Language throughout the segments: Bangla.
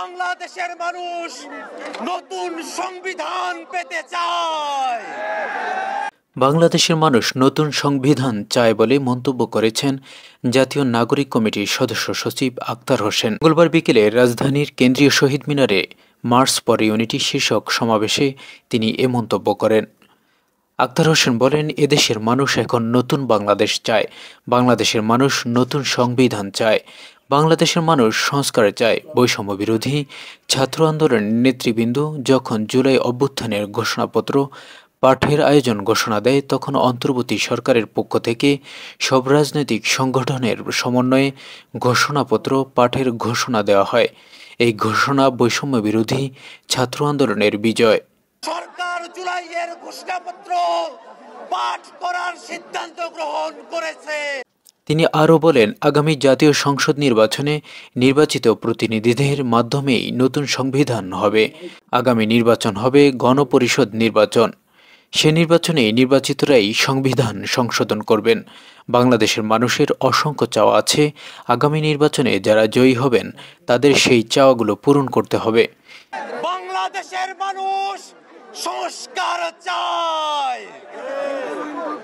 বাংলাদেশের মানুষ নতুন সংবিধান পেতে চায়। বাংলাদেশের মানুষ নতুন সংবিধান চায় বলে মন্তব্য করেছেন জাতীয় নাগরিক কমিটির সদস্য সচিব আক্তার হোসেন। মঙ্গলবার বিকেলে রাজধানীর কেন্দ্রীয় শহীদ মিনারে মার্চ ফর ইউনিটি শীর্ষক সমাবেশে তিনি এ মন্তব্য করেন। আক্তার হোসেন বলেন, এদেশের মানুষ এখন নতুন বাংলাদেশ চায়। বাংলাদেশের মানুষ নতুন সংবিধান চায়। বাংলাদেশের মানুষ সংস্কার চায়। বৈষম্য বিরোধী ছাত্র আন্দোলনের নেতৃবৃন্দ যখন জুলাই অভ্যুত্থানের ঘোষণাপত্র পাঠের আয়োজন ঘোষণা দেয়, তখন অন্তর্বর্তী সরকারের পক্ষ থেকে সব রাজনৈতিক সংগঠনের সমন্বয়ে ঘোষণাপত্র পাঠের ঘোষণা দেওয়া হয়। এই ঘোষণা বৈষম্য বিরোধী ছাত্র আন্দোলনের বিজয়। সরকার জুলাইয়ের ঘোষণাপত্র পাঠ করার সিদ্ধান্ত গ্রহণ করেছে। তিনি আরও বলেন, আগামী জাতীয় সংসদ নির্বাচনে নির্বাচিত প্রতিনিধিদের মাধ্যমেই নতুন সংবিধান হবে। আগামী নির্বাচন হবে গণপরিষদ নির্বাচন। সে নির্বাচনে নির্বাচিতরাই সংবিধান সংশোধন করবেন। বাংলাদেশের মানুষের অসংখ্য চাওয়া আছে। আগামী নির্বাচনে যারা জয়ী হবেন তাদের সেই চাওয়াগুলো পূরণ করতে হবে। বাংলাদেশের মানুষ সংস্কার চায়।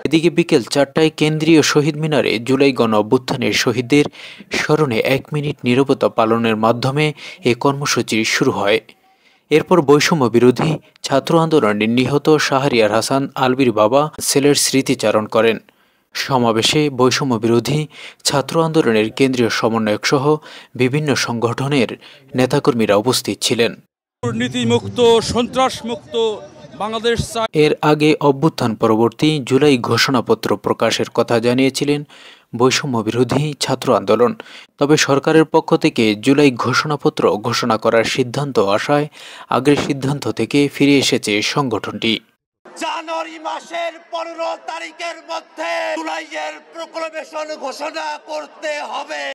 এদিকে বিকেল 4টায় কেন্দ্রীয় শহীদ মিনারে জুলাই গণ অভ্যুত্থানের শহীদদের স্মরণে 1 মিনিট নীরবতা পালনের মাধ্যমে এ কর্মসূচি শুরু হয়। এরপর বৈষম্য বিরোধী ছাত্র আন্দোলনে নিহত শাহরিয়ার হাসান আলবির বাবা ছেলের স্মৃতিচারণ করেন। সমাবেশে বৈষম্য বিরোধী ছাত্র আন্দোলনের কেন্দ্রীয় সমন্বয়ক সহ বিভিন্ন সংগঠনের নেতাকর্মীরা উপস্থিত ছিলেন। দুর্নীতিমুক্ত, সন্ত্রাসমুক্ত বাংলাদেশ চাই। এর আগে অভ্যুত্থান পরবর্তী জুলাই ঘোষণাপত্র প্রকাশের কথা জানিয়েছিলেন বৈষম্য বিরোধী ছাত্র আন্দোলন। তবে সরকারের পক্ষ থেকে জুলাই ঘোষণাপত্র ঘোষণা করার সিদ্ধান্ত আসায় আগের সিদ্ধান্ত থেকে ফিরে এসেছে সংগঠনটি। জানুয়ারি মাসের 15 তারিখের মধ্যে জুলাইয়ের প্রক্লেমেশন ঘোষণা করতে হবে।